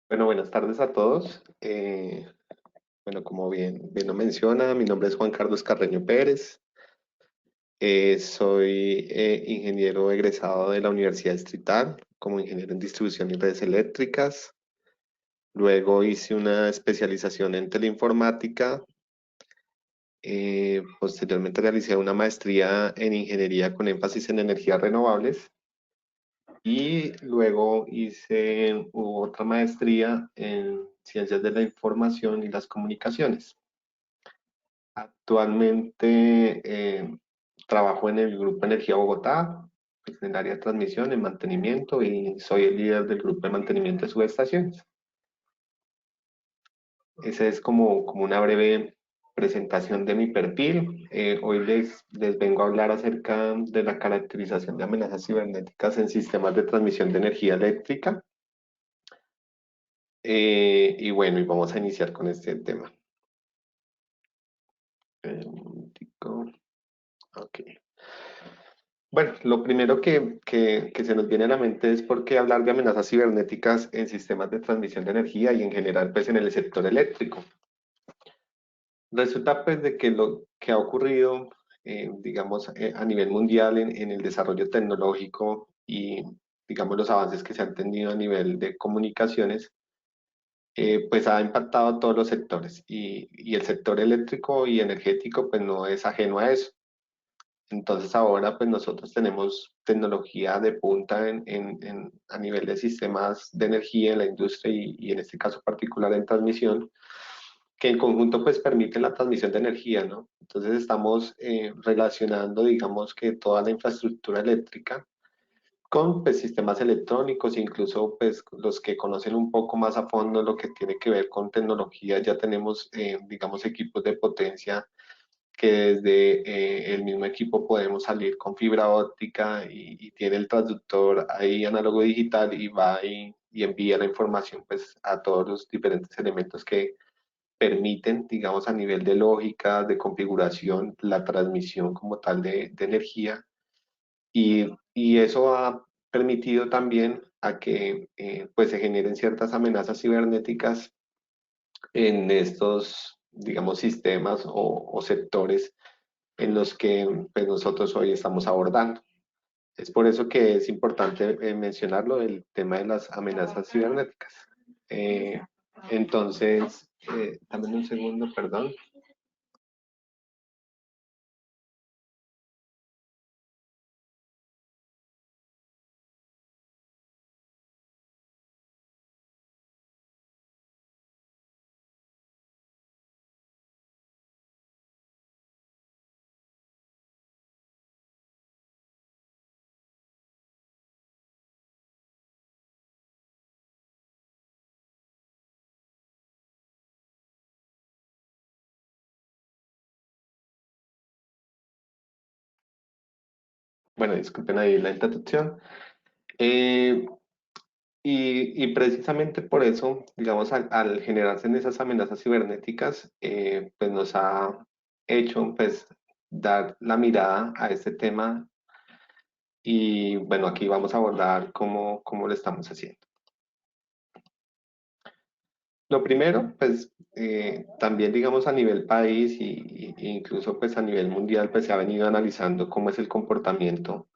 Bueno, buenas tardes a todos. Bueno, como bien lo menciona, mi nombre es Juan Carlos Carreño Pérez. Soy ingeniero egresado de la Universidad Distrital como ingeniero en distribución y redes eléctricas. Luego hice una especialización en teleinformática. Posteriormente realicé una maestría en ingeniería con énfasis en energías renovables. Y luego hice otra maestría en ciencias de la información y las comunicaciones. Actualmente trabajo en el Grupo Energía Bogotá, pues, en el área de transmisión, en mantenimiento y soy el líder del grupo de mantenimiento de subestaciones. Esa es como una breve presentación de mi perfil. Hoy les vengo a hablar acerca de la caracterización de amenazas cibernéticas en sistemas de transmisión de energía eléctrica. Y bueno, y vamos a iniciar con este tema. Un momentico. Ok. Bueno, lo primero que se nos viene a la mente es por qué hablar de amenazas cibernéticas en sistemas de transmisión de energía y en general pues en el sector eléctrico. Resulta pues de que lo que ha ocurrido, digamos, a nivel mundial en el desarrollo tecnológico y digamos los avances que se han tenido a nivel de comunicaciones, pues ha impactado a todos los sectores y el sector eléctrico y energético pues no es ajeno a eso. Entonces ahora pues nosotros tenemos tecnología de punta a nivel de sistemas de energía en la industria y en este caso particular en transmisión, que en conjunto pues permiten la transmisión de energía, ¿no? Entonces estamos relacionando digamos que toda la infraestructura eléctrica con pues, sistemas electrónicos, incluso pues los que conocen un poco más a fondo lo que tiene que ver con tecnología, ya tenemos digamos equipos de potencia que desde el mismo equipo podemos salir con fibra óptica y tiene el transductor ahí análogo digital y va y envía la información pues a todos los diferentes elementos que permiten, digamos, a nivel de lógica, de configuración, la transmisión como tal de energía y eso ha permitido también a que pues se generen ciertas amenazas cibernéticas en estos, digamos, sistemas o sectores en los que pues, nosotros hoy estamos abordando. Es por eso que es importante mencionarlo, el tema de las amenazas cibernéticas. Eh, entonces, dame un segundo, perdón. Bueno, disculpen ahí la interrupción. Eh, y precisamente por eso, digamos, al generarse en esas amenazas cibernéticas, pues nos ha hecho pues dar la mirada a este tema y bueno, aquí vamos a abordar cómo lo estamos haciendo. Lo primero, pues también digamos a nivel país y incluso pues a nivel mundial, pues se ha venido analizando cómo es el comportamiento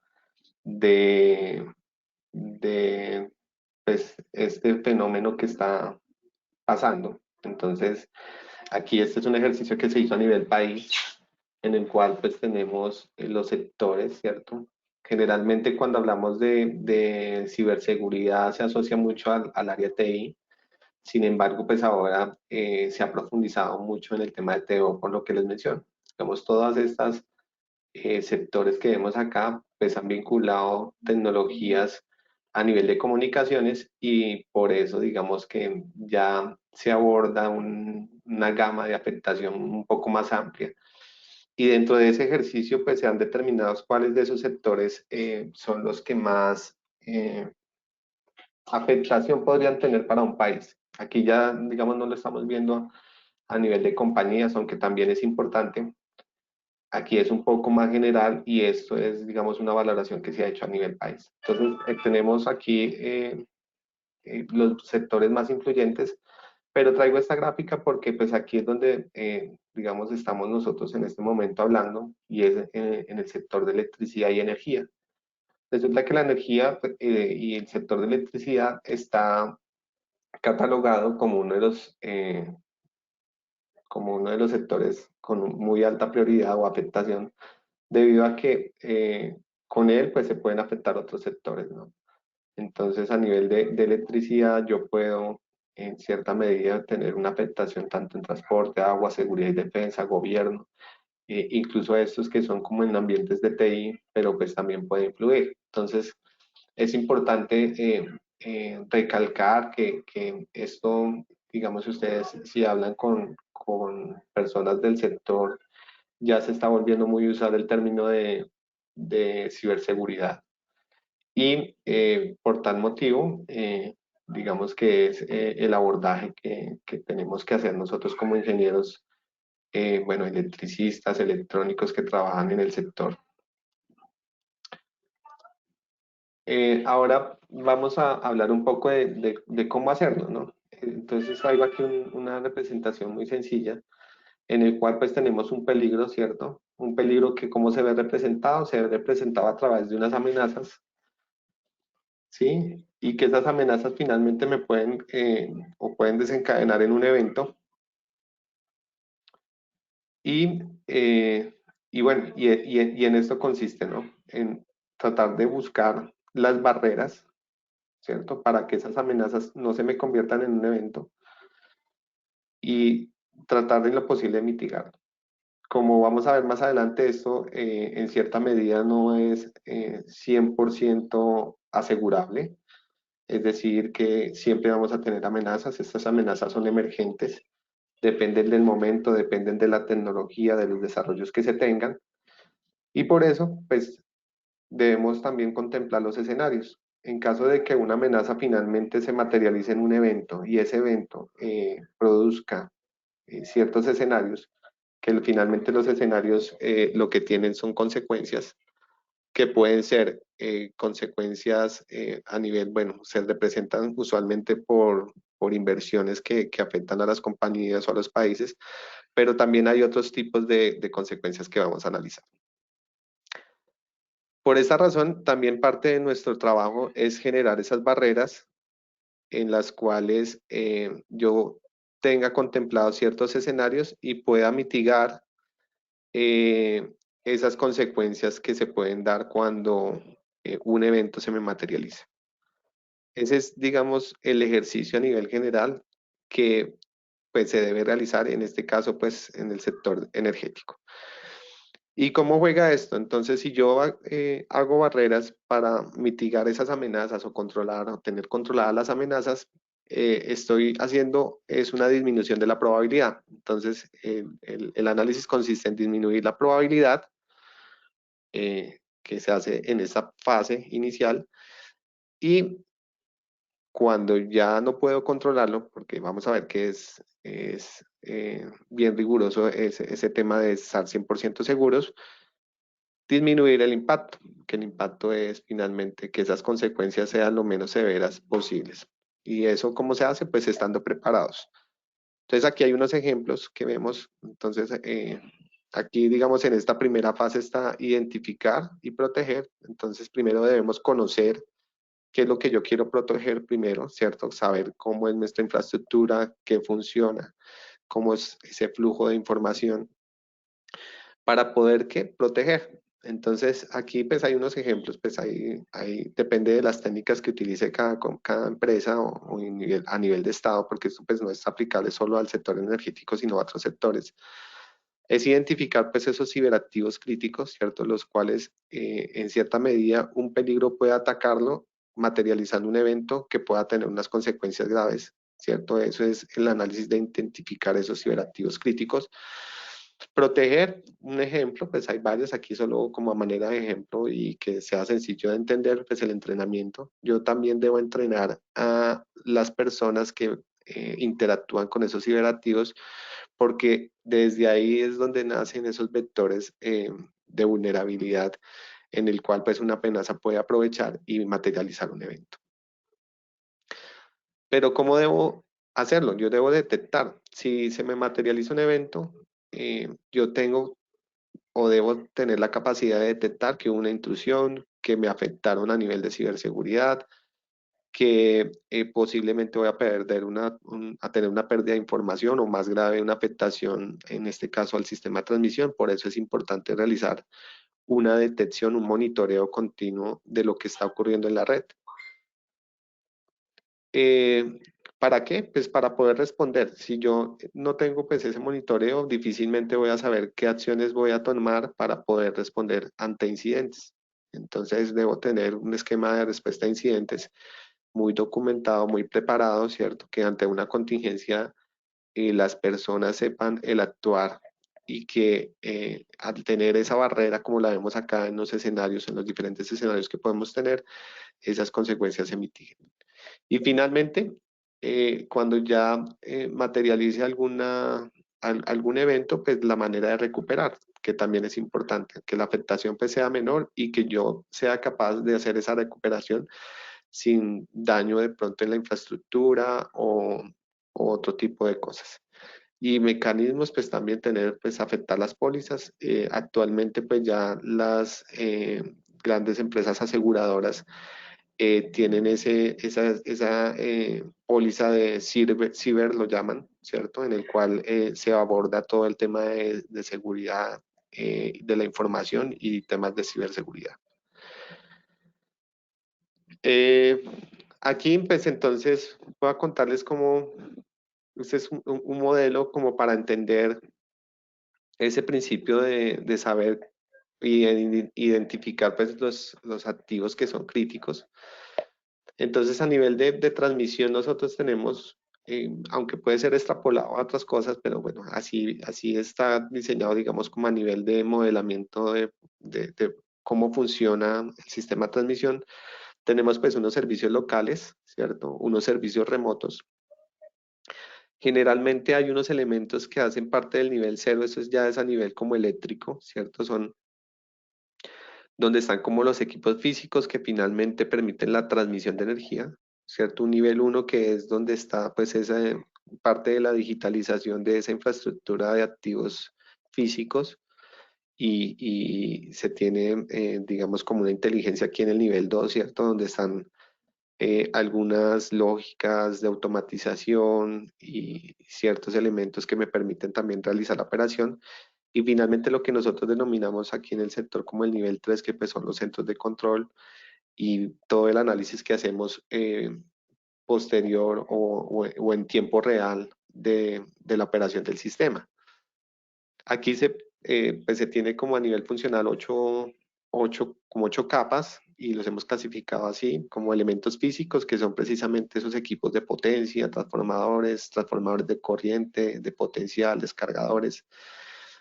de, de pues este fenómeno que está pasando. Entonces, aquí este es un ejercicio que se hizo a nivel país, en el cual pues tenemos los sectores, ¿cierto? Generalmente cuando hablamos de ciberseguridad se asocia mucho al área TI. Sin embargo, pues ahora se ha profundizado mucho en el tema de TO, por lo que les menciono. Digamos, todas estas sectores que vemos acá, pues han vinculado tecnologías a nivel de comunicaciones y por eso digamos que ya se aborda una gama de afectación un poco más amplia. Y dentro de ese ejercicio, pues se han determinado cuáles de esos sectores son los que más afectación podrían tener para un país. Aquí ya, digamos, no lo estamos viendo a nivel de compañías, aunque también es importante. Aquí es un poco más general y esto es, digamos, una valoración que se ha hecho a nivel país. Entonces, tenemos aquí los sectores más influyentes, pero traigo esta gráfica porque pues aquí es donde, digamos, estamos nosotros en este momento hablando y es en el sector de electricidad y energía. Resulta que la energía pues, y el sector de electricidad está catalogado como uno de los sectores con muy alta prioridad o afectación, debido a que con él pues se pueden afectar otros sectores, ¿no? Entonces, a nivel de electricidad, yo puedo en cierta medida tener una afectación tanto en transporte, agua, seguridad y defensa, gobierno, incluso estos que son como en ambientes de TI, pero pues también puede influir. Entonces, es importante recalcar que esto, digamos, ustedes si hablan con personas del sector, ya se está volviendo muy usado el término de ciberseguridad. Y por tal motivo, digamos que es el abordaje que tenemos que hacer nosotros como ingenieros, bueno, electricistas, electrónicos que trabajan en el sector. Ahora vamos a hablar un poco de cómo hacerlo, ¿no? Entonces traigo aquí una representación muy sencilla en el cual pues tenemos un peligro, ¿cierto? Un peligro que cómo se ve representado a través de unas amenazas, ¿sí? Y que esas amenazas finalmente me pueden o pueden desencadenar en un evento. Y, eh, y bueno, y en esto consiste, ¿no? En tratar de buscar las barreras, ¿cierto? Para que esas amenazas no se me conviertan en un evento y tratar de lo posible mitigar. Como vamos a ver más adelante, esto en cierta medida no es 100% asegurable, es decir, que siempre vamos a tener amenazas, estas amenazas son emergentes, dependen del momento, dependen de la tecnología, de los desarrollos que se tengan, y por eso, pues, debemos también contemplar los escenarios. En caso de que una amenaza finalmente se materialice en un evento y ese evento produzca ciertos escenarios, que finalmente los escenarios lo que tienen son consecuencias que pueden ser consecuencias a nivel, bueno, se representan usualmente por inversiones que afectan a las compañías o a los países, pero también hay otros tipos de consecuencias que vamos a analizar. Por esta razón, también parte de nuestro trabajo es generar esas barreras en las cuales yo tenga contemplados ciertos escenarios y pueda mitigar eh, esas consecuencias que se pueden dar cuando un evento se me materializa. Ese es, digamos, el ejercicio a nivel general que pues, se debe realizar, en este caso, pues, en el sector energético. ¿Y cómo juega esto? Entonces, si yo hago barreras para mitigar esas amenazas o controlar o tener controladas las amenazas, estoy haciendo es una disminución de la probabilidad. Entonces, el análisis consiste en disminuir la probabilidad que se hace en esa fase inicial y cuando ya no puedo controlarlo, porque vamos a ver que es bien riguroso ese tema de estar 100% seguros, disminuir el impacto, que el impacto es finalmente que esas consecuencias sean lo menos severas posibles. ¿Y eso cómo se hace? Pues estando preparados. Entonces aquí hay unos ejemplos que vemos. Entonces aquí digamos en esta primera fase está identificar y proteger. Entonces primero debemos conocer qué es lo que yo quiero proteger primero, ¿cierto? Saber cómo es nuestra infraestructura, qué funciona, cómo es ese flujo de información para poder ¿qué? Proteger. Entonces, aquí pues hay unos ejemplos, pues ahí depende de las técnicas que utilice cada empresa o a nivel de Estado, porque esto pues no es aplicable solo al sector energético, sino a otros sectores. Es identificar pues esos ciberactivos críticos, ¿cierto? Los cuales en cierta medida un peligro puede atacarlo, materializando un evento que pueda tener unas consecuencias graves, ¿cierto? Eso es el análisis de identificar esos ciberactivos críticos. Proteger, un ejemplo, pues hay varios aquí solo como a manera de ejemplo y que sea sencillo de entender, pues el entrenamiento. Yo también debo entrenar a las personas que interactúan con esos ciberactivos porque desde ahí es donde nacen esos vectores de vulnerabilidad en el cual pues una amenaza puede aprovechar y materializar un evento. Pero ¿cómo debo hacerlo? Yo debo detectar. Si se me materializa un evento, yo tengo o debo tener la capacidad de detectar que hubo una intrusión, que me afectaron a nivel de ciberseguridad, que posiblemente voy a perder a tener una pérdida de información o más grave, una afectación, en este caso al sistema de transmisión. Por eso es importante realizar una detección, un monitoreo continuo de lo que está ocurriendo en la red. Eh, ¿Para qué? Pues para poder responder. Si yo no tengo pues ese monitoreo, difícilmente voy a saber qué acciones voy a tomar para poder responder ante incidentes. Entonces debo tener un esquema de respuesta a incidentes muy documentado, muy preparado, ¿cierto? Que ante una contingencia las personas sepan el actuar y que al tener esa barrera, como la vemos acá en los escenarios, en los diferentes escenarios que podemos tener, esas consecuencias se mitiguen. Y finalmente, cuando ya materialice algún evento, pues la manera de recuperar, que también es importante, que la afectación pues sea menor y que yo sea capaz de hacer esa recuperación sin daño de pronto en la infraestructura o otro tipo de cosas. Y mecanismos, pues también tener, pues afectar las pólizas. Actualmente, pues ya las grandes empresas aseguradoras tienen esa póliza de ciber, lo llaman, ¿cierto? En el cual se aborda todo el tema de seguridad de la información y temas de ciberseguridad. Eh, Aquí, pues entonces, voy a contarles cómo, este es un modelo como para entender ese principio de saber y identificar pues los activos que son críticos. Entonces, a nivel de transmisión, nosotros tenemos, aunque puede ser extrapolado a otras cosas, pero bueno, así está diseñado, digamos, como a nivel de modelamiento de cómo funciona el sistema de transmisión. Tenemos pues unos servicios locales, ¿cierto? Unos servicios remotos. Generalmente hay unos elementos que hacen parte del nivel cero, eso ya es a nivel como eléctrico, ¿cierto? Son donde están como los equipos físicos que finalmente permiten la transmisión de energía, ¿cierto? Un nivel uno que es donde está pues esa parte de la digitalización de esa infraestructura de activos físicos y se tiene, digamos, como una inteligencia aquí en el nivel 2, ¿cierto? Donde están algunas lógicas de automatización y ciertos elementos que me permiten también realizar la operación. Y finalmente lo que nosotros denominamos aquí en el sector como el nivel 3 que pues son los centros de control y todo el análisis que hacemos posterior o en tiempo real de la operación del sistema. Aquí pues se tiene como a nivel funcional como 8 capas y los hemos clasificado así como elementos físicos que son precisamente esos equipos de potencia, transformadores de corriente, de potencial, descargadores,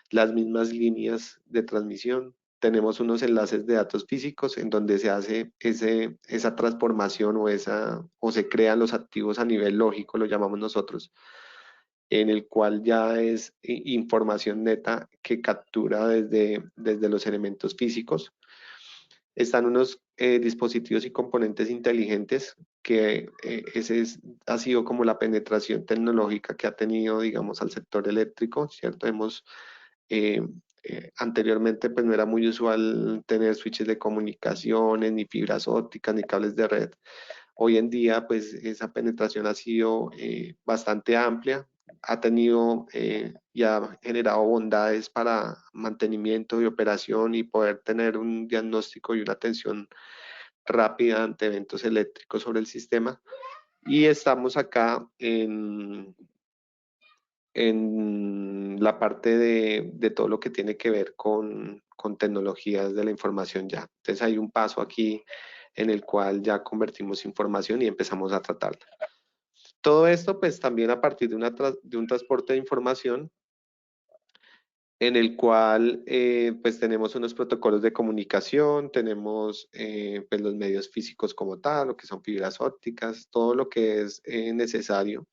las mismas líneas de transmisión. Tenemos unos enlaces de datos físicos en donde se hace esa transformación o se crean los activos a nivel lógico, lo llamamos nosotros, en el cual ya es información neta que captura desde los elementos físicos. Están unos dispositivos y componentes inteligentes que ha sido como la penetración tecnológica que ha tenido, digamos, al sector eléctrico, ¿cierto? Eh, Anteriormente, pues no era muy usual tener switches de comunicaciones, ni fibras ópticas, ni cables de red. Hoy en día, pues esa penetración ha sido bastante amplia, ha tenido y ha generado bondades para mantenimiento y operación y poder tener un diagnóstico y una atención rápida ante eventos eléctricos sobre el sistema. Y estamos acá en la parte de todo lo que tiene que ver con tecnologías de la información ya. Entonces hay un paso aquí en el cual ya convertimos información y empezamos a tratarla. Todo esto pues también a partir de un transporte de información en el cual pues tenemos unos protocolos de comunicación, tenemos pues los medios físicos como tal, lo que son fibras ópticas, todo lo que es necesario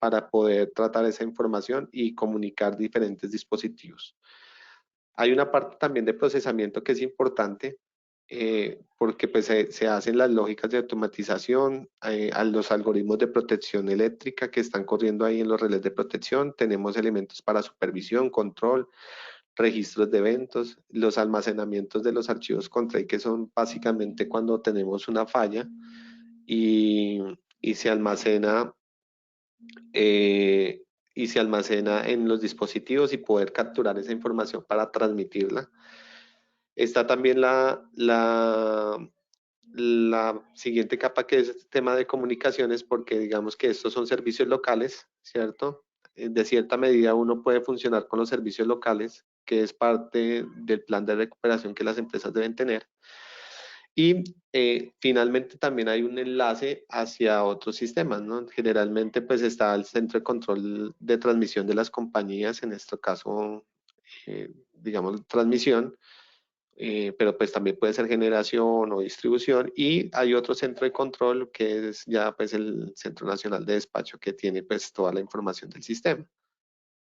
para poder tratar esa información y comunicar diferentes dispositivos. Hay una parte también de procesamiento que es importante porque pues se hacen las lógicas de automatización, a los algoritmos de protección eléctrica que están corriendo ahí en los relés de protección, tenemos elementos para supervisión, control, registros de eventos, los almacenamientos de los archivos control, que son básicamente cuando tenemos una falla y, y se almacena eh, y se almacena en los dispositivos y poder capturar esa información para transmitirla. Está también la siguiente capa, que es este tema de comunicaciones, porque digamos que estos son servicios locales, ¿cierto? De cierta medida uno puede funcionar con los servicios locales, que es parte del plan de recuperación que las empresas deben tener. Y finalmente también hay un enlace hacia otros sistemas, ¿no? Generalmente pues está el centro de control de transmisión de las compañías, en este caso, digamos, transmisión, pero pues también puede ser generación o distribución, y hay otro centro de control que es ya pues el Centro Nacional de Despacho, que tiene pues toda la información del sistema.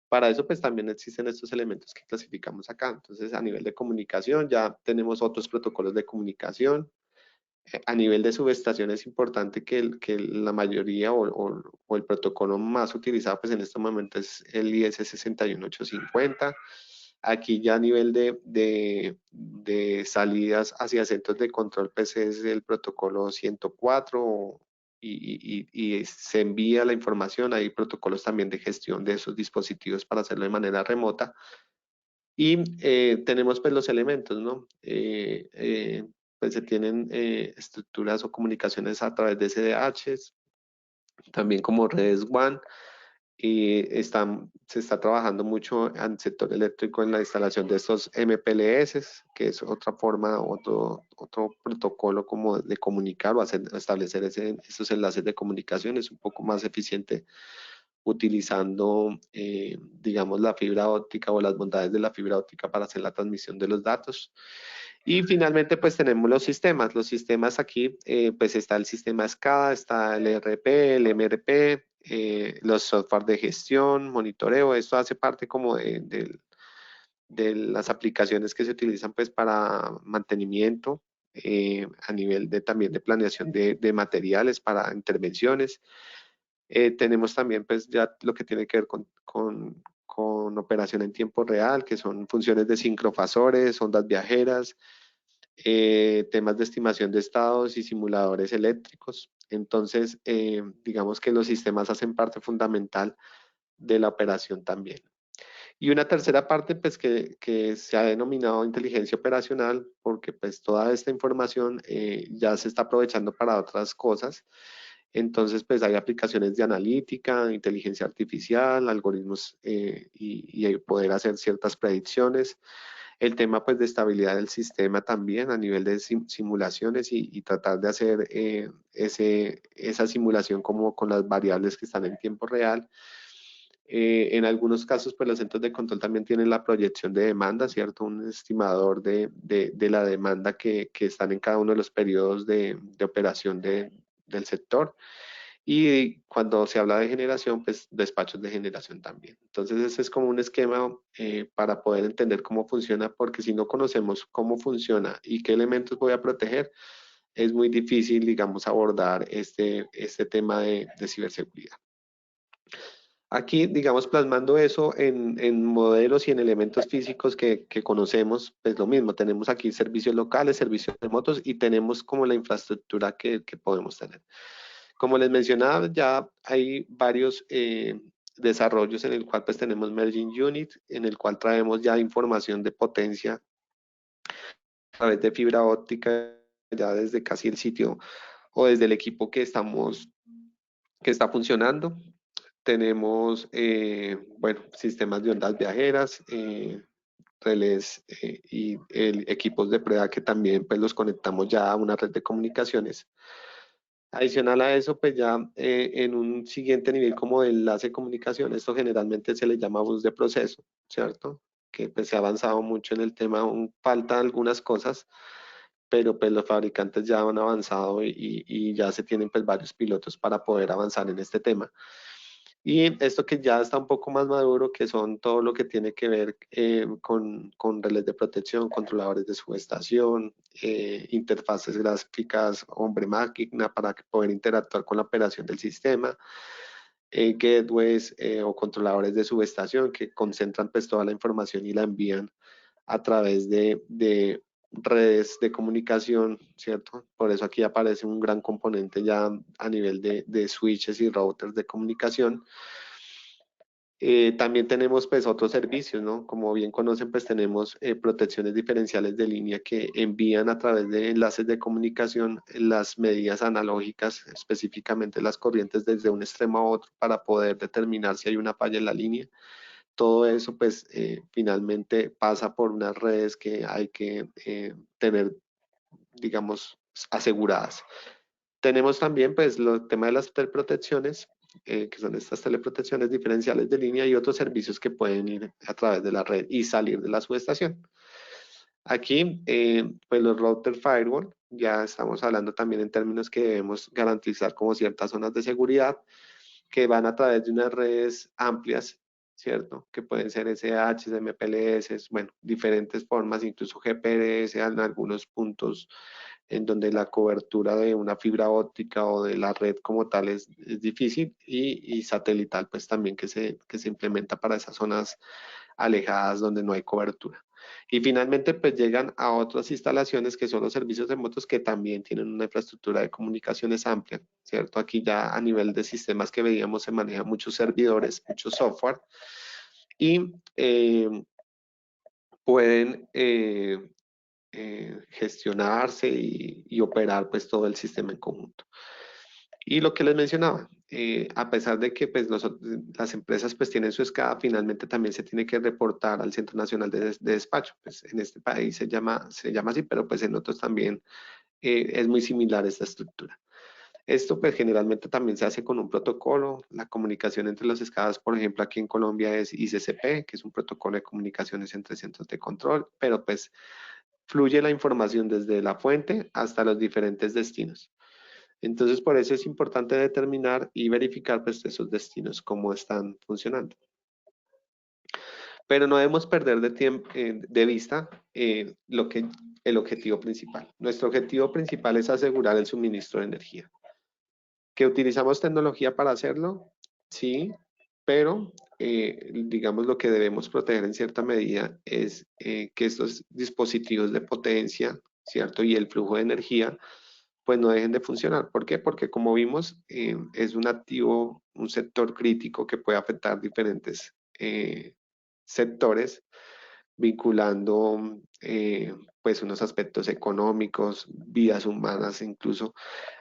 Para eso pues también existen estos elementos que clasificamos acá. Entonces a nivel de comunicación ya tenemos otros protocolos de comunicación. A nivel de subestación es importante que la mayoría o el protocolo más utilizado pues en este momento es el IS 61850. Aquí ya a nivel de salidas hacia centros de control pues es el protocolo 104, y se envía la información. Hay protocolos también de gestión de esos dispositivos para hacerlo de manera remota. Y tenemos pues los elementos, ¿no? Pues se tienen estructuras o comunicaciones a través de SDHs, también como redes WAN, y se está trabajando mucho en el sector eléctrico en la instalación de estos MPLS, que es otra forma, otro protocolo como de comunicar o establecer esos enlaces de comunicación. Es un poco más eficiente utilizando, digamos, la fibra óptica o las bondades de la fibra óptica para hacer la transmisión de los datos. Y finalmente, pues tenemos los sistemas. Los sistemas aquí, pues está el sistema SCADA, está el ERP, el MRP, los software de gestión, monitoreo. Esto hace parte como de las aplicaciones que se utilizan pues para mantenimiento, a nivel de también de planeación de materiales para intervenciones. Tenemos también pues ya lo que tiene que ver con operación en tiempo real, que son funciones de sincrofasores, ondas viajeras, temas de estimación de estados y simuladores eléctricos. Entonces, digamos que los sistemas hacen parte fundamental de la operación también. Y una tercera parte, pues que se ha denominado inteligencia operacional, porque pues toda esta información ya se está aprovechando para otras cosas. Entonces, pues hay aplicaciones de analítica, inteligencia artificial, algoritmos, y poder hacer ciertas predicciones. El tema pues de estabilidad del sistema también a nivel de simulaciones, y tratar de hacer esa simulación como con las variables que están en tiempo real. En algunos casos, pues los centros de control también tienen la proyección de demanda, ¿cierto? Un estimador de la demanda que están en cada uno de los periodos de operación del sector. Y cuando se habla de generación, pues despachos de generación también. Entonces, ese es como un esquema para poder entender cómo funciona, porque si no conocemos cómo funciona y qué elementos voy a proteger, es muy difícil, digamos, abordar este tema de ciberseguridad. Aquí, digamos, plasmando eso en modelos y en elementos físicos que conocemos, pues lo mismo, tenemos aquí servicios locales, servicios remotos, y tenemos como la infraestructura que podemos tener. Como les mencionaba, ya hay varios desarrollos en el cual pues tenemos Merging Unit, en el cual traemos ya información de potencia a través de fibra óptica, ya desde casi el sitio o desde el equipo que está funcionando. Tenemos, bueno, sistemas de ondas viajeras, relés, y equipos de prueba que también pues los conectamos ya a una red de comunicaciones. Adicional a eso, pues ya en un siguiente nivel como de enlace de comunicación, esto generalmente se le llama bus de proceso, ¿cierto? Que pues se ha avanzado mucho en el tema, aún faltan algunas cosas, pero pues los fabricantes ya han avanzado, y ya se tienen pues varios pilotos para poder avanzar en este tema. Y esto que ya está un poco más maduro, que son todo lo que tiene que ver con relés de protección, controladores de subestación, interfaces gráficas hombre-máquina para poder interactuar con la operación del sistema, gateways o controladores de subestación que concentran pues toda la información y la envían a través de redes de comunicación, ¿cierto? Por eso aquí aparece un gran componente ya a nivel de switches y routers de comunicación. También tenemos pues otros servicios, ¿no? Como bien conocen, pues tenemos protecciones diferenciales de línea que envían a través de enlaces de comunicación las medidas analógicas, específicamente las corrientes desde un extremo a otro para poder determinar si hay una falla en la línea. Todo eso pues finalmente pasa por unas redes que hay que tener, digamos, aseguradas. Tenemos también pues el tema de las teleprotecciones, que son estas teleprotecciones diferenciales de línea y otros servicios que pueden ir a través de la red y salir de la subestación. Aquí, pues los router firewall, ya estamos hablando también en términos que debemos garantizar como ciertas zonas de seguridad que van a través de unas redes amplias, ¿cierto? Que pueden ser SH, MPLS, bueno, diferentes formas, incluso GPRS en algunos puntos en donde la cobertura de una fibra óptica o de la red como tal es difícil y satelital pues también que se implementa para esas zonas alejadas donde no hay cobertura. Y finalmente pues llegan a otras instalaciones que son los servicios remotos que también tienen una infraestructura de comunicaciones amplia, ¿cierto? Aquí ya a nivel de sistemas que veíamos se manejan muchos servidores, mucho software y pueden gestionarse y operar pues todo el sistema en conjunto. Y lo que les mencionaba, a pesar de que pues, las empresas pues tienen su escala, finalmente también se tiene que reportar al Centro Nacional de Despacho. Pues en este país se llama así, pero pues en otros también es muy similar esta estructura. Esto pues generalmente también se hace con un protocolo. La comunicación entre los escalas, por ejemplo, aquí en Colombia es ICCP, que es un protocolo de comunicaciones entre centros de control, pero pues fluye la información desde la fuente hasta los diferentes destinos. Entonces, por eso es importante determinar y verificar pues, esos destinos, cómo están funcionando. Pero no debemos perder de vista el objetivo principal. Nuestro objetivo principal es asegurar el suministro de energía. ¿Que utilizamos tecnología para hacerlo? Sí, pero digamos lo que debemos proteger en cierta medida es que estos dispositivos de potencia, ¿cierto? Y el flujo de energía pues no dejen de funcionar. ¿Por qué? Porque como vimos, es un activo, un sector crítico que puede afectar diferentes sectores, vinculando pues unos aspectos económicos, vidas humanas incluso.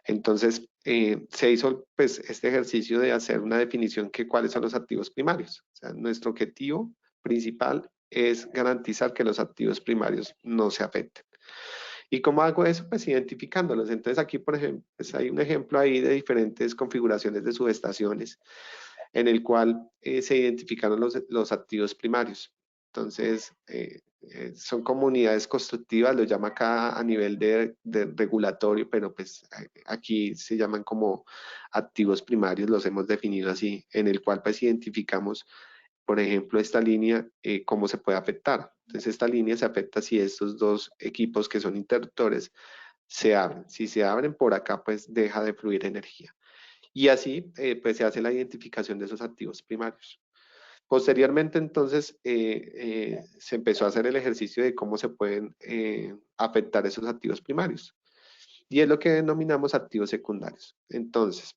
Entonces, se hizo pues este ejercicio de hacer una definición que cuáles son los activos primarios. O sea, nuestro objetivo principal es garantizar que los activos primarios no se afecten. ¿Y cómo hago eso? Pues identificándolos. Entonces aquí, por ejemplo, pues hay un ejemplo ahí de diferentes configuraciones de subestaciones en el cual se identificaron los activos primarios. Entonces, son comunidades constructivas, lo llama acá a nivel de regulatorio, pero pues aquí se llaman como activos primarios, los hemos definido así, en el cual pues identificamos por ejemplo, esta línea, cómo se puede afectar. Entonces, esta línea se afecta si estos dos equipos que son interruptores se abren. Si se abren por acá, pues deja de fluir energía. Y así, pues se hace la identificación de esos activos primarios. Posteriormente, entonces, se empezó a hacer el ejercicio de cómo se pueden afectar esos activos primarios. Y es lo que denominamos activos secundarios. Entonces,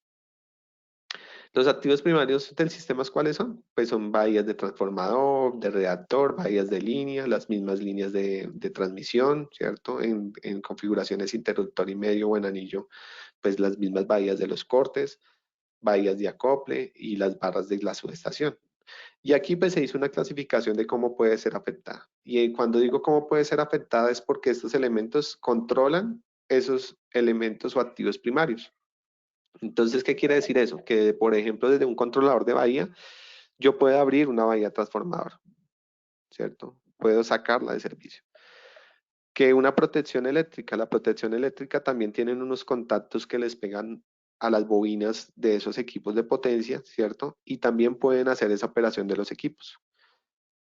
los activos primarios del sistema, ¿cuáles son? Pues son bahías de transformador, de reactor, bahías de línea, las mismas líneas de transmisión, ¿cierto? En configuraciones interruptor y medio o en anillo, pues las mismas bahías de los cortes, bahías de acople y las barras de la subestación. Y aquí pues se hizo una clasificación de cómo puede ser afectada. Y cuando digo cómo puede ser afectada es porque estos elementos controlan esos elementos o activos primarios. Entonces, ¿qué quiere decir eso? Que, por ejemplo, desde un controlador de bahía, yo puedo abrir una bahía transformador, ¿cierto? Puedo sacarla de servicio. Que una protección eléctrica, la protección eléctrica también tienen unos contactos que les pegan a las bobinas de esos equipos de potencia, ¿cierto? Y también pueden hacer esa operación de los equipos.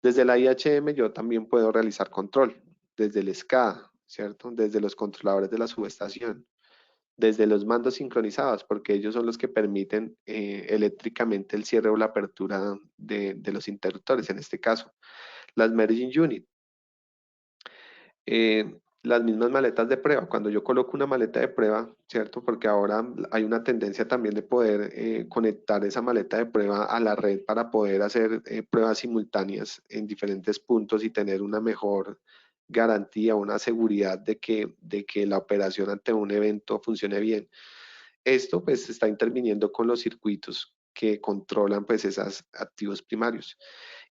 Desde la IHM yo también puedo realizar control, desde el SCADA, ¿cierto? Desde los controladores de la subestación, desde los mandos sincronizados, porque ellos son los que permiten eléctricamente el cierre o la apertura de los interruptores, en este caso, las merging unit. Las mismas maletas de prueba. Cuando yo coloco una maleta de prueba, ¿cierto? Porque ahora hay una tendencia también de poder conectar esa maleta de prueba a la red para poder hacer pruebas simultáneas en diferentes puntos y tener una mejor garantía, una seguridad de que la operación ante un evento funcione bien. Esto pues está interviniendo con los circuitos que controlan pues esos activos primarios.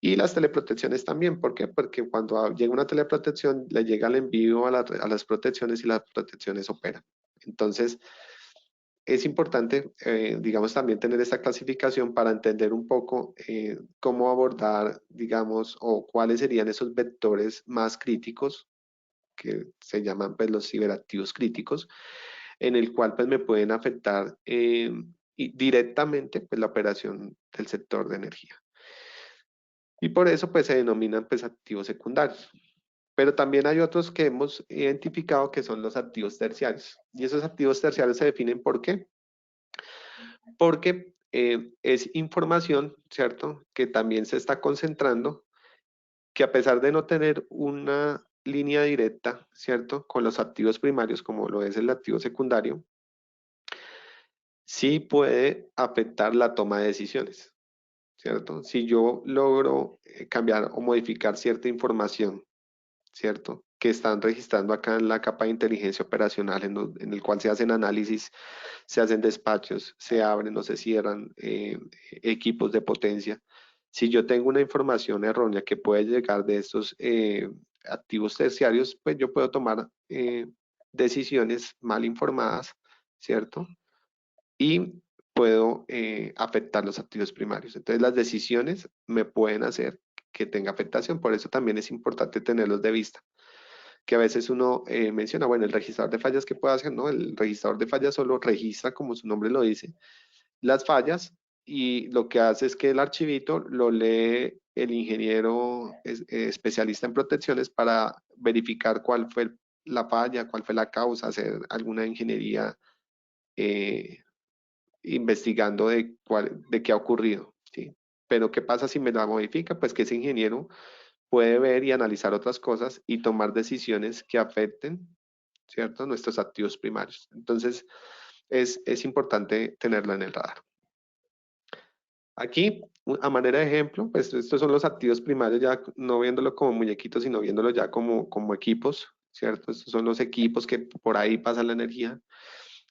Y las teleprotecciones también, ¿por qué? Porque cuando llega una teleprotección, le llega el envío a las protecciones y las protecciones operan. Entonces, es importante, digamos, también tener esta clasificación para entender un poco cómo abordar, digamos, o cuáles serían esos vectores más críticos, que se llaman pues los ciberactivos críticos, en el cual pues me pueden afectar directamente pues la operación del sector de energía. Y por eso pues se denominan pues activos secundarios. Pero también hay otros que hemos identificado que son los activos terciarios. Y esos activos terciarios se definen ¿por qué? Porque es información, ¿cierto? Que también se está concentrando, que a pesar de no tener una línea directa, ¿cierto? Con los activos primarios, como lo es el activo secundario, sí puede afectar la toma de decisiones, ¿cierto? Si yo logro cambiar o modificar cierta información, ¿cierto? Que están registrando acá en la capa de inteligencia operacional, en el cual se hacen análisis, se hacen despachos, se abren o se cierran equipos de potencia. Si yo tengo una información errónea que puede llegar de estos activos terciarios, pues yo puedo tomar decisiones mal informadas, ¿cierto? Y puedo afectar los activos primarios. Entonces las decisiones me pueden hacer que tenga afectación, por eso también es importante tenerlos de vista. Que a veces uno menciona, bueno, el registrador de fallas, ¿qué puede hacer? No, el registrador de fallas solo registra, como su nombre lo dice, las fallas y lo que hace es que el archivito lo lee el ingeniero especialista en protecciones para verificar cuál fue la falla, cuál fue la causa, hacer alguna ingeniería eh, investigando de qué ha ocurrido, ¿sí? Pero ¿qué pasa si me la modifica? Pues que ese ingeniero puede ver y analizar otras cosas y tomar decisiones que afecten, ¿cierto? Nuestros activos primarios. Entonces, es importante tenerlo en el radar. Aquí, a manera de ejemplo, pues estos son los activos primarios, ya no viéndolo como muñequitos, sino viéndolo ya como equipos, ¿cierto? Estos son los equipos que por ahí pasan la energía.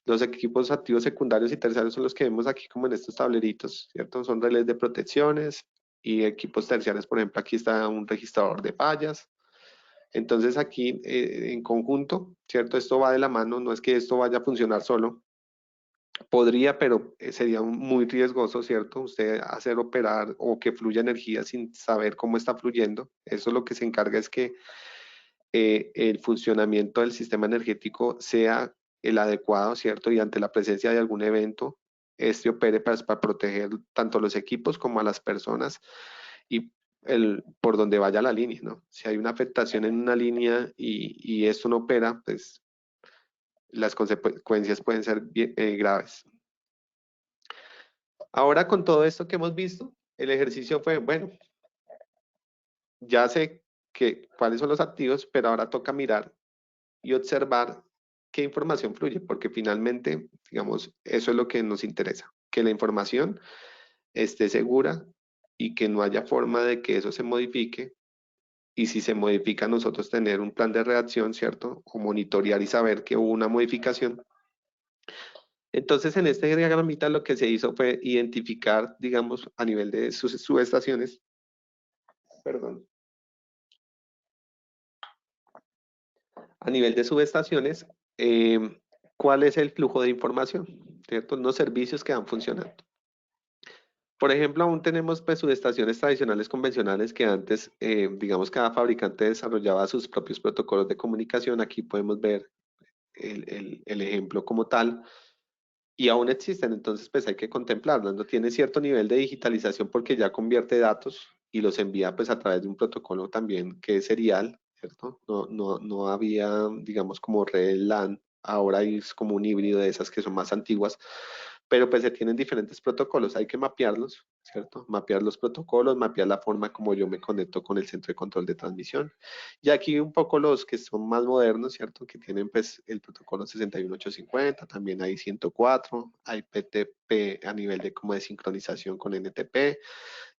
Los equipos activos secundarios y terciarios son los que vemos aquí como en estos tableritos, ¿cierto? Son relés de protecciones y equipos terciarios, por ejemplo, aquí está un registrador de fallas. Entonces aquí en conjunto, ¿cierto? Esto va de la mano, no es que esto vaya a funcionar solo. Podría, pero sería muy riesgoso, ¿cierto? Usted hacer operar o que fluya energía sin saber cómo está fluyendo. Eso lo que se encarga es que el funcionamiento del sistema energético sea el adecuado, ¿cierto? Y ante la presencia de algún evento, este opere para proteger tanto los equipos como a las personas y por donde vaya la línea, ¿no? Si hay una afectación en una línea y esto no opera, pues las consecuencias pueden ser graves. Ahora con todo esto que hemos visto, el ejercicio fue, bueno, ya sé cuáles son los activos, pero ahora toca mirar y observar qué información fluye, porque finalmente, digamos, eso es lo que nos interesa, que la información esté segura y que no haya forma de que eso se modifique. Y si se modifica, nosotros tener un plan de reacción, ¿cierto? O monitorear y saber que hubo una modificación. Entonces, en este diagramita lo que se hizo fue identificar, digamos, a nivel de sus subestaciones, perdón, a nivel de subestaciones, cuál es el flujo de información, ¿cierto? Los servicios que van funcionando. Por ejemplo, aún tenemos pues subestaciones tradicionales convencionales que antes, digamos, cada fabricante desarrollaba sus propios protocolos de comunicación. Aquí podemos ver el ejemplo como tal. y aún existen, entonces pues hay que contemplarlas, ¿no? Tiene cierto nivel de digitalización porque ya convierte datos y los envía pues a través de un protocolo también que es serial, ¿cierto? No había, digamos, como red LAN, ahora es como un híbrido de esas que son más antiguas, pero pues se tienen diferentes protocolos, hay que mapearlos, ¿cierto? Mapear los protocolos, mapear la forma como yo me conecto con el centro de control de transmisión. Y aquí un poco los que son más modernos, ¿cierto? Que tienen pues el protocolo 61850, también hay 104, hay PTP a nivel de como de sincronización con NTP,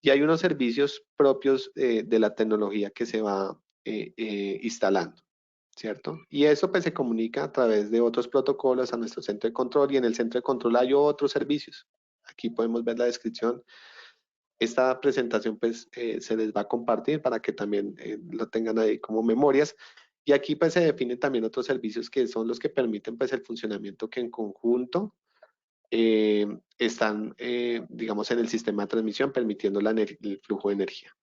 y hay unos servicios propios de la tecnología que se va instalando. ¿Cierto? Y eso pues se comunica a través de otros protocolos a nuestro centro de control y en el centro de control hay otros servicios. Aquí podemos ver la descripción. Esta presentación pues se les va a compartir para que también lo tengan ahí como memorias. Y aquí pues se definen también otros servicios que son los que permiten pues el funcionamiento que en conjunto están, digamos, en el sistema de transmisión permitiendo el flujo de energía.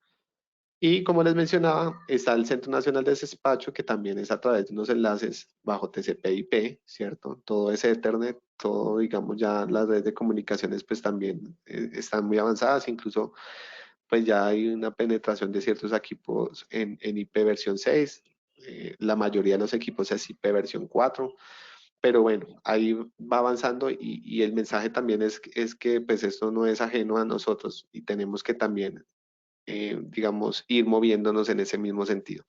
Y como les mencionaba, está el Centro Nacional de Despacho, que también es a través de unos enlaces bajo TCP/IP, ¿cierto? Todo ese Ethernet, todo, digamos, ya las redes de comunicaciones, pues también están muy avanzadas, incluso, pues ya hay una penetración de ciertos equipos en IP versión 6, la mayoría de los equipos es IP versión 4, pero bueno, ahí va avanzando y el mensaje también es que, pues esto no es ajeno a nosotros y tenemos que también digamos, ir moviéndonos en ese mismo sentido.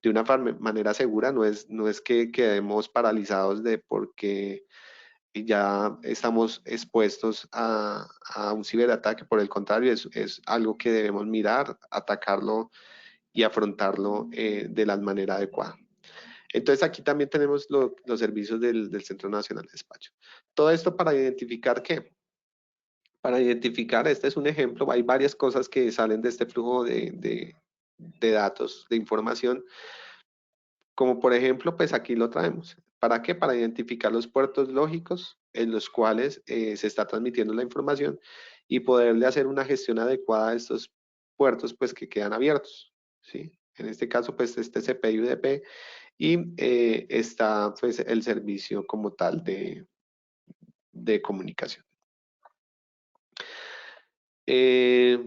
De una manera segura, no es que quedemos paralizados de porque ya estamos expuestos a un ciberataque, por el contrario, es algo que debemos mirar, atacarlo y afrontarlo de la manera adecuada. Entonces aquí también tenemos los servicios del Centro Nacional de Despacho. Todo esto para identificar qué, para identificar, este es un ejemplo, hay varias cosas que salen de este flujo de datos, de información, como por ejemplo, pues aquí lo traemos. ¿Para qué? Para identificar los puertos lógicos en los cuales se está transmitiendo la información y poderle hacer una gestión adecuada a estos puertos, pues que quedan abiertos, ¿sí? En este caso, pues este CP y UDP y está pues el servicio como tal de comunicación. Eh,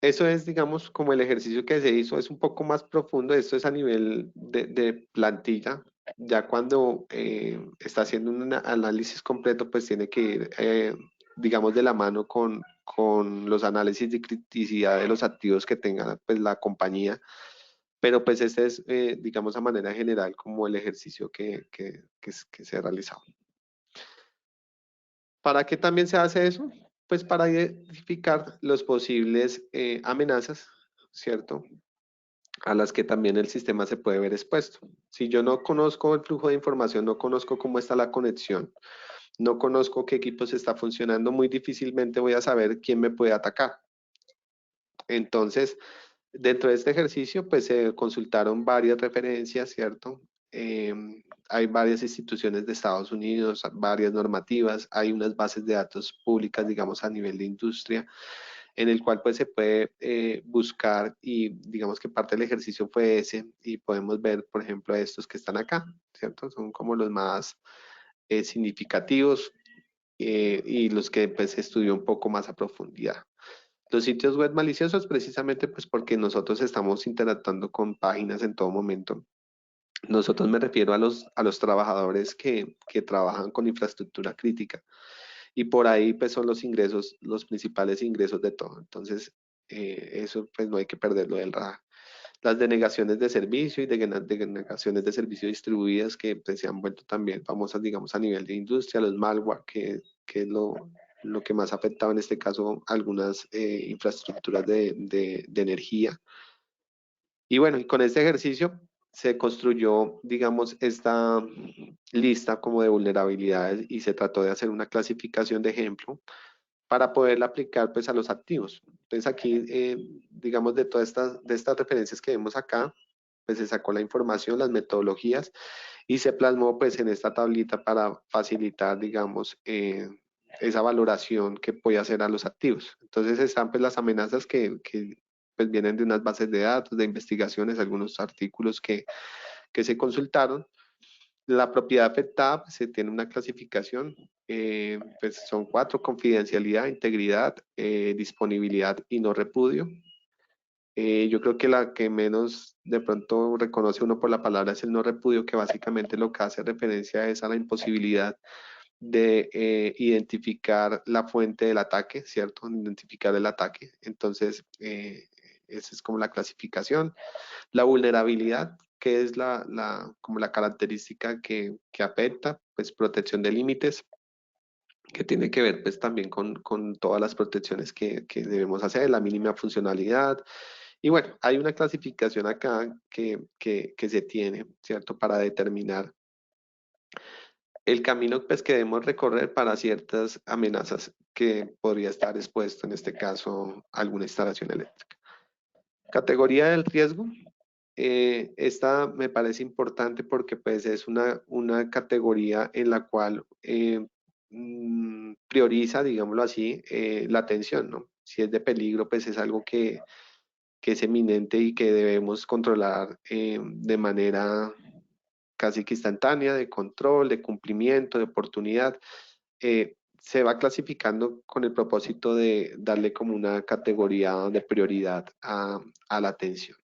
Eso es, digamos, como el ejercicio que se hizo, es un poco más profundo, esto es a nivel de plantilla, ya cuando está haciendo un análisis completo, pues tiene que ir, digamos, de la mano con los análisis de criticidad de los activos que tenga pues, la compañía, pero pues este es, digamos, a manera general como el ejercicio que se ha realizado. ¿Para qué también se hace eso? Pues para identificar los posibles amenazas, ¿cierto? A las que también el sistema se puede ver expuesto. Si yo no conozco el flujo de información, no conozco cómo está la conexión, no conozco qué equipos está funcionando, muy difícilmente voy a saber quién me puede atacar. Entonces, dentro de este ejercicio, pues se consultaron varias referencias, ¿cierto? Eh, Hay varias instituciones de Estados Unidos, varias normativas, hay unas bases de datos públicas, digamos, a nivel de industria, en el cual pues se puede buscar y digamos que parte del ejercicio fue ese y podemos ver, por ejemplo, estos que están acá, ¿cierto? Son como los más significativos y los que pues estudió un poco más a profundidad. Los sitios web maliciosos precisamente pues porque nosotros estamos interactuando con páginas en todo momento. Nosotros me refiero a los trabajadores que trabajan con infraestructura crítica y por ahí pues son los ingresos, los principales ingresos de todo. Entonces, eso pues no hay que perderlo del radar. Las denegaciones de servicio y denegaciones de servicio distribuidas que pues, se han vuelto también famosas, digamos, a nivel de industria, los malware, que es lo que más ha afectado en este caso algunas infraestructuras de energía. Y bueno, y con este ejercicio se construyó, digamos, esta lista como de vulnerabilidades y se trató de hacer una clasificación de ejemplo para poderla aplicar pues a los activos. Entonces aquí, digamos, de estas referencias que vemos acá, pues se sacó la información, las metodologías y se plasmó pues en esta tablita para facilitar, digamos, esa valoración que puede hacer a los activos. Entonces están pues las amenazas que pues vienen de unas bases de datos, de investigaciones, algunos artículos que se consultaron La propiedad afectada, pues, se tiene una clasificación, pues son cuatro: confidencialidad, integridad, disponibilidad y no repudio. Yo creo que la que menos de pronto reconoce uno por la palabra es el no repudio, que básicamente lo que hace referencia es a la imposibilidad de identificar la fuente del ataque, ¿cierto? Identificar el ataque. Entonces, esa es como la clasificación. La vulnerabilidad, que es como la característica que afecta, pues protección de límites, que tiene que ver pues también con todas las protecciones que debemos hacer, la mínima funcionalidad. Y bueno, hay una clasificación acá que se tiene, ¿cierto? Para determinar el camino pues, que debemos recorrer para ciertas amenazas que podría estar expuesto, en este caso, alguna instalación eléctrica. Categoría del riesgo. Esta me parece importante porque pues, es una categoría en la cual prioriza, digámoslo así, la atención, ¿no? Si es de peligro, pues es algo que es eminente y que debemos controlar de manera casi que instantánea, de control, de cumplimiento, de oportunidad. Se va clasificando con el propósito de darle como una categoría de prioridad a la atención.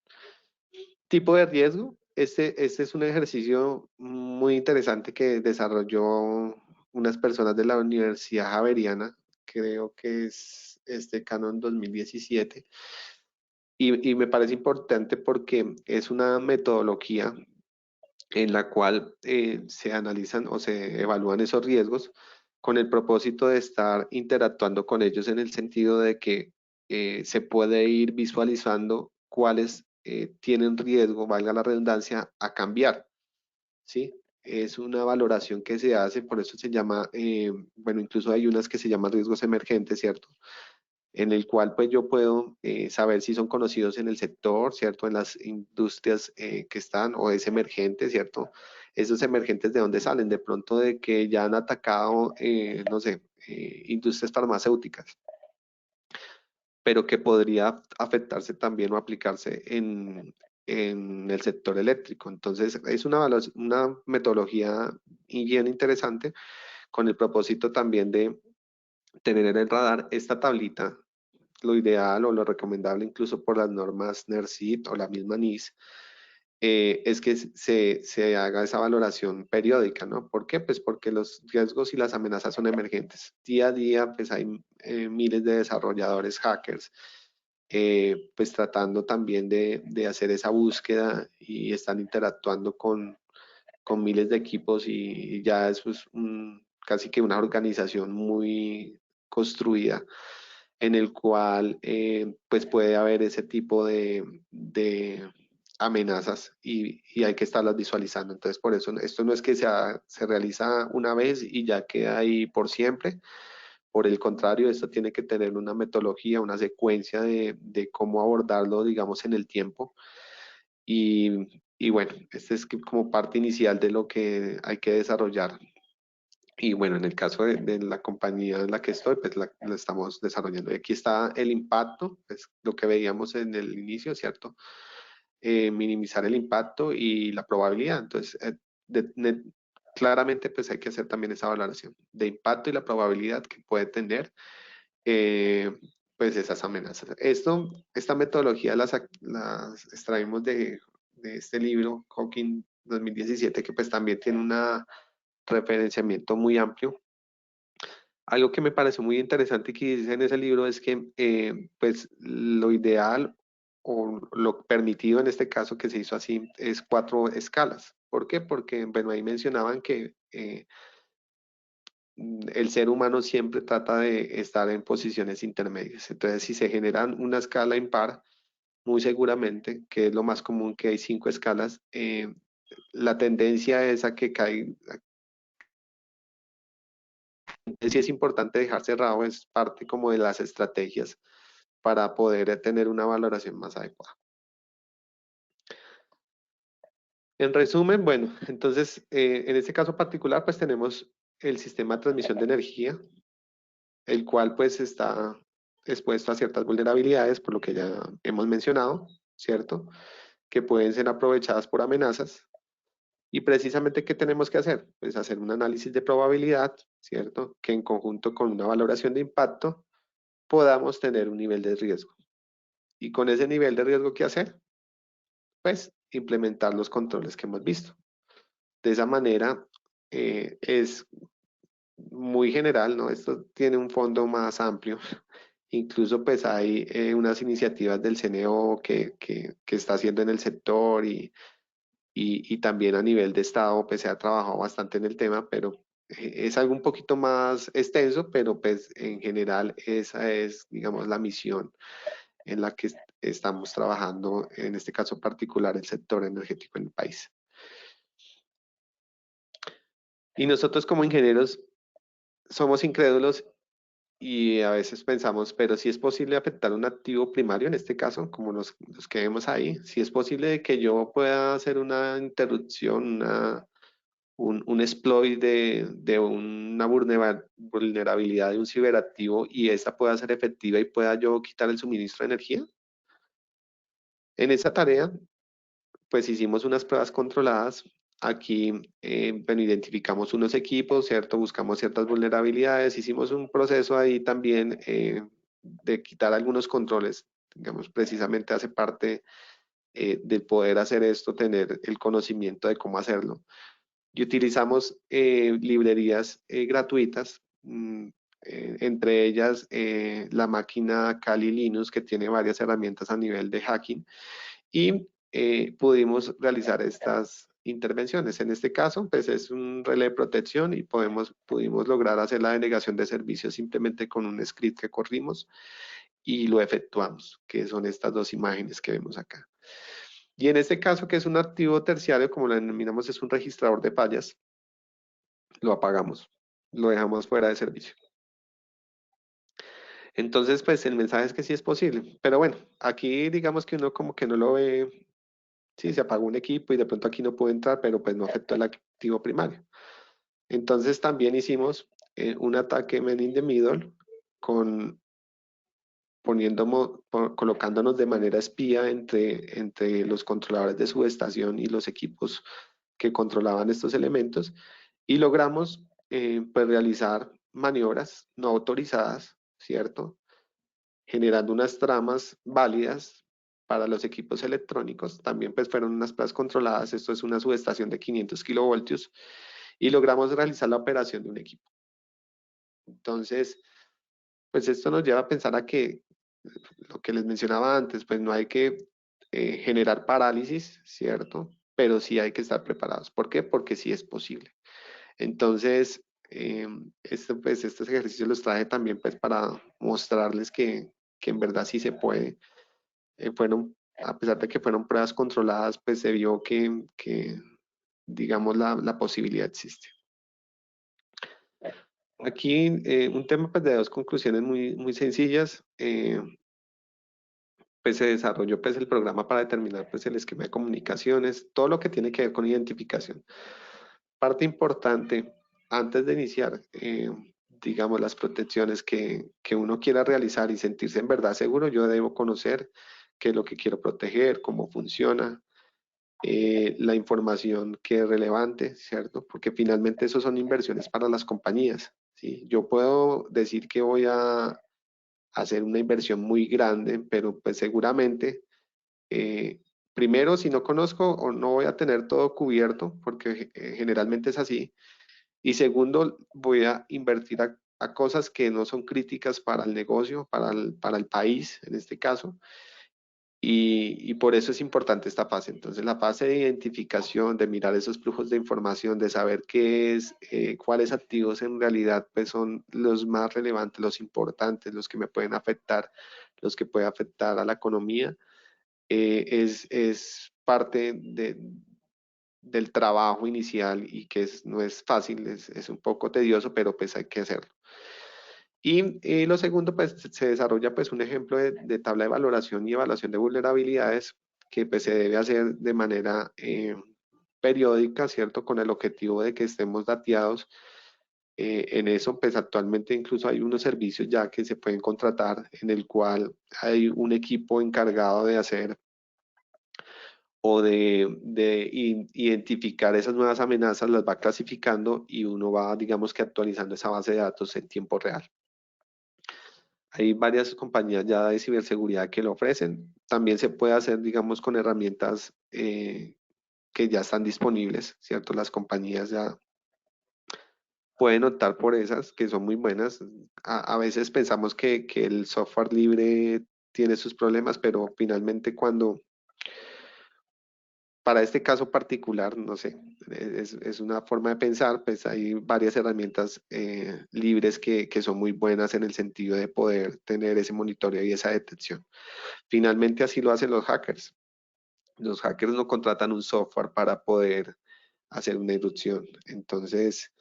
Tipo de riesgo. Este es un ejercicio muy interesante que desarrolló unas personas de la Universidad Javeriana, creo que es este Canon 2017, y me parece importante porque es una metodología en la cual se analizan o se evalúan esos riesgos con el propósito de estar interactuando con ellos en el sentido de que se puede ir visualizando cuáles tienen riesgo, valga la redundancia, a cambiar, ¿sí? Es una valoración que se hace, por eso se llama, bueno, incluso hay unas que se llaman riesgos emergentes, ¿cierto? En el cual pues yo puedo saber si son conocidos en el sector, ¿cierto? En las industrias que están, o es emergente, ¿cierto? Esos emergentes, ¿de dónde salen? De pronto de que ya han atacado, no sé, industrias farmacéuticas, pero que podría afectarse también o aplicarse en el sector eléctrico. Entonces, es una metodología bien interesante con el propósito también de tener en el radar esta tablita. Lo ideal o lo recomendable, incluso por las normas NERCIT o la misma NIS, es que se haga esa valoración periódica, ¿no? ¿Por qué? Pues porque los riesgos y las amenazas son emergentes. Día a día, pues hay miles de desarrolladores hackers, pues tratando también de hacer esa búsqueda y están interactuando con miles de equipos y ya eso es casi que una organización muy construida en el cual pues puede haber ese tipo de amenazas y hay que estarlas visualizando. Entonces, por eso esto no es que se realiza una vez y ya queda ahí por siempre. Por el contrario, esto tiene que tener una metodología, una secuencia de cómo abordarlo, digamos, en el tiempo. Y bueno, este es como parte inicial de lo que hay que desarrollar. Y bueno, en el caso de la compañía en la que estoy, pues la estamos desarrollando. Y aquí está el impacto, pues lo que veíamos en el inicio, ¿cierto? Minimizar el impacto y la probabilidad. Entonces, claramente, pues hay que hacer también esa valoración de impacto y la probabilidad que puede tener, eh, pues esas amenazas. Esta metodología las extraímos de este libro, Hawking 2017, que pues también tiene un referenciamiento muy amplio. Algo que me pareció muy interesante que dice en ese libro es que pues lo ideal o lo permitido en este caso que se hizo así es cuatro escalas. ¿Por qué? Porque bueno, ahí mencionaban que el ser humano siempre trata de estar en posiciones intermedias. Entonces, si se generan una escala impar, muy seguramente, que es lo más común, que hay cinco escalas, la tendencia es a que caiga. Sí es importante dejar cerrado, es parte como de las estrategias para poder tener una valoración más adecuada. En resumen, bueno, entonces en este caso particular pues tenemos el sistema de transmisión de energía, el cual pues está expuesto a ciertas vulnerabilidades por lo que ya hemos mencionado, ¿cierto? Que pueden ser aprovechadas por amenazas. Y precisamente, ¿qué tenemos que hacer? Pues hacer un análisis de probabilidad, ¿cierto? Que en conjunto con una valoración de impacto podamos tener un nivel de riesgo. Y con ese nivel de riesgo, ¿qué hacer? Pues implementar los controles que hemos visto. De esa manera, es muy general, ¿no? Esto tiene un fondo más amplio. Incluso pues hay unas iniciativas del CNO que está haciendo en el sector y también a nivel de Estado pues se ha trabajado bastante en el tema, pero es algo un poquito más extenso, pero pues en general esa es, digamos, la misión en la que estamos trabajando, en este caso particular, el sector energético en el país. Y nosotros como ingenieros somos incrédulos y a veces pensamos, pero si es posible afectar un activo primario, en este caso, como los que vemos ahí, si es posible que yo pueda hacer una interrupción, un exploit de una vulnerabilidad de un ciberactivo y esta pueda ser efectiva y pueda yo quitar el suministro de energía. En esa tarea, pues hicimos unas pruebas controladas. Aquí, bueno, identificamos unos equipos, ¿cierto? Buscamos ciertas vulnerabilidades, hicimos un proceso ahí también de quitar algunos controles, digamos, precisamente hace parte de poder hacer esto, tener el conocimiento de cómo hacerlo. Y utilizamos librerías gratuitas, entre ellas la máquina Kali Linux, que tiene varias herramientas a nivel de hacking y pudimos realizar estas intervenciones. En este caso, pues es un relé de protección y pudimos lograr hacer la denegación de servicios simplemente con un script que corrimos y lo efectuamos, que son estas dos imágenes que vemos acá. Y en este caso, que es un activo terciario, como lo denominamos, es un registrador de fallas, lo apagamos, lo dejamos fuera de servicio. Entonces, pues el mensaje es que sí es posible. Pero bueno, aquí digamos que uno como que no lo ve. Sí, se apagó un equipo y de pronto aquí no pudo entrar, pero pues no afectó el activo primario. Entonces también hicimos un ataque man in the middle con colocándonos de manera espía entre los controladores de subestación y los equipos que controlaban estos elementos y logramos pues realizar maniobras no autorizadas, ¿cierto? Generando unas tramas válidas para los equipos electrónicos. También pues fueron unas pruebas controladas. Esto es una subestación de 500 kilovoltios y logramos realizar la operación de un equipo. Entonces, pues esto nos lleva a pensar a que lo que les mencionaba antes, pues no hay que generar parálisis, ¿cierto? Pero sí hay que estar preparados. ¿Por qué? Porque sí es posible. Entonces, pues, estos ejercicios los traje también pues para mostrarles que en verdad sí se puede. A pesar de que fueron pruebas controladas, pues se vio que digamos, la posibilidad existe. Aquí un tema pues, de dos conclusiones muy sencillas. Pues se desarrolló pues, el programa para determinar pues, el esquema de comunicaciones, todo lo que tiene que ver con identificación. Parte importante, antes de iniciar, digamos, las protecciones que uno quiera realizar y sentirse en verdad seguro, yo debo conocer qué es lo que quiero proteger, cómo funciona, la información que es relevante, ¿cierto? Porque finalmente eso son inversiones para las compañías, ¿sí? Yo puedo decir que voy a hacer una inversión muy grande, pero pues seguramente, primero, si no conozco o no voy a tener todo cubierto, porque generalmente es así, y segundo, voy a invertir a cosas que no son críticas para el negocio, para el país, en este caso, y por eso es importante esta fase. Entonces, la fase de identificación, de mirar esos flujos de información, de saber qué es, cuáles activos en realidad pues, son los más relevantes, los importantes, los que me pueden afectar, los que pueden afectar a la economía, es parte del trabajo inicial y que no es fácil, es un poco tedioso, pero pues hay que hacerlo. Y lo segundo, pues se desarrolla pues un ejemplo de tabla de valoración y evaluación de vulnerabilidades que pues se debe hacer de manera periódica, ¿cierto? Con el objetivo de que estemos dateados. En eso, pues actualmente incluso hay unos servicios ya que se pueden contratar en el cual hay un equipo encargado de hacer o de identificar esas nuevas amenazas, las va clasificando y uno va, digamos que actualizando esa base de datos en tiempo real. Hay varias compañías ya de ciberseguridad que lo ofrecen. También se puede hacer, digamos, con herramientas que ya están disponibles, ¿cierto? Las compañías ya pueden optar por esas, que son muy buenas. A veces pensamos que el software libre tiene sus problemas, pero finalmente cuando para este caso particular, no sé, es una forma de pensar, pues hay varias herramientas libres que son muy buenas en el sentido de poder tener ese monitoreo y esa detección. Finalmente así lo hacen los hackers. Los hackers no contratan un software para poder hacer una irrupción. Entonces,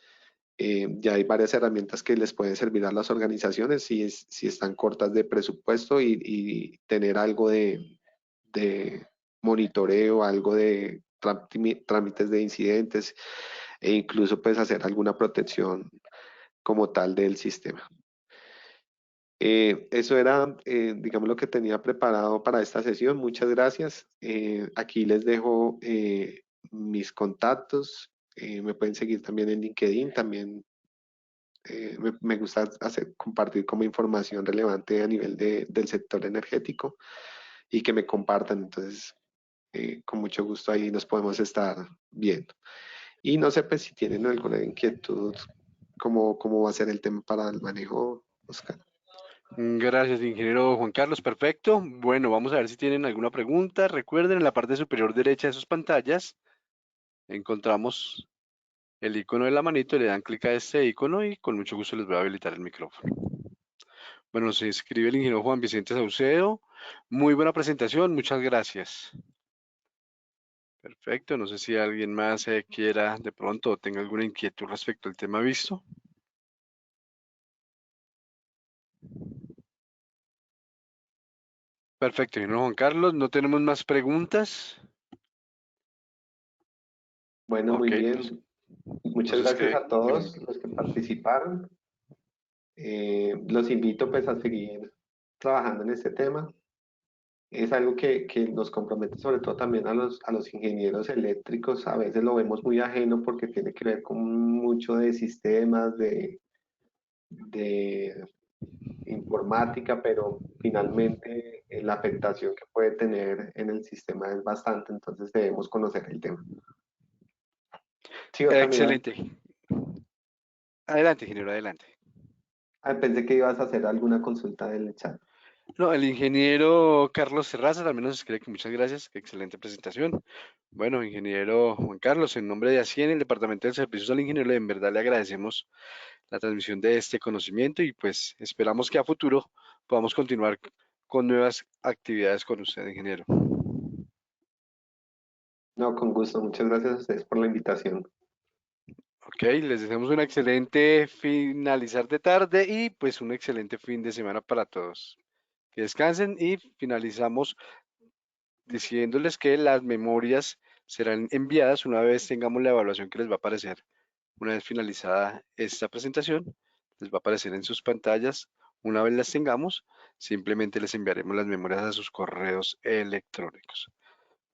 ya hay varias herramientas que les pueden servir a las organizaciones si están cortas de presupuesto y tener algo de monitoreo, algo de trámites de incidentes e incluso pues hacer alguna protección como tal del sistema. Eso era, digamos, lo que tenía preparado para esta sesión. Muchas gracias. Aquí les dejo mis contactos. Me pueden seguir también en LinkedIn. También me gusta compartir como información relevante a nivel del sector energético y que me compartan. Entonces, con mucho gusto ahí nos podemos estar viendo. Y no sé pues, si tienen alguna inquietud, cómo va a ser el tema para el manejo, Oscar. Gracias, ingeniero Juan Carlos. Perfecto. Bueno, vamos a ver si tienen alguna pregunta. Recuerden, en la parte superior derecha de sus pantallas encontramos el icono de la manito, le dan clic a este icono y con mucho gusto les voy a habilitar el micrófono. Bueno, se inscribe el ingeniero Juan Vicente Saucedo. Muy buena presentación, muchas gracias. Perfecto, no sé si alguien más quiera de pronto o tenga alguna inquietud respecto al tema visto. Perfecto, ingeniero Juan Carlos, no tenemos más preguntas. Bueno, muy Ok, pues bien. Muchas entonces gracias que a todos los que participaron. Los invito pues a seguir trabajando en este tema. Es algo que nos compromete sobre todo también a los ingenieros eléctricos. A veces lo vemos muy ajeno porque tiene que ver con mucho de sistemas, de informática, pero finalmente la afectación que puede tener en el sistema es bastante, entonces debemos conocer el tema. Sí, Oscar, excelente. Adelante, ingeniero, adelante. pensé que ibas a hacer alguna consulta del chat. No, el ingeniero Carlos Terraza también nos escribe que muchas gracias, qué excelente presentación. Bueno, ingeniero Juan Carlos, en nombre de ASIEN, el Departamento de Servicios al Ingeniero, en verdad le agradecemos la transmisión de este conocimiento y pues esperamos que a futuro podamos continuar con nuevas actividades con usted, ingeniero. No, con gusto. Muchas gracias a ustedes por la invitación. Ok, les deseamos un excelente finalizar de tarde y pues un excelente fin de semana para todos. Que descansen y finalizamos diciéndoles que las memorias serán enviadas una vez tengamos la evaluación que les va a aparecer. Una vez finalizada esta presentación, les va a aparecer en sus pantallas. Una vez las tengamos, simplemente les enviaremos las memorias a sus correos electrónicos.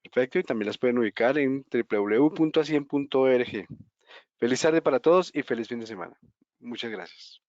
Perfecto, y también las pueden ubicar en www.acien.org. Feliz tarde para todos y feliz fin de semana. Muchas gracias.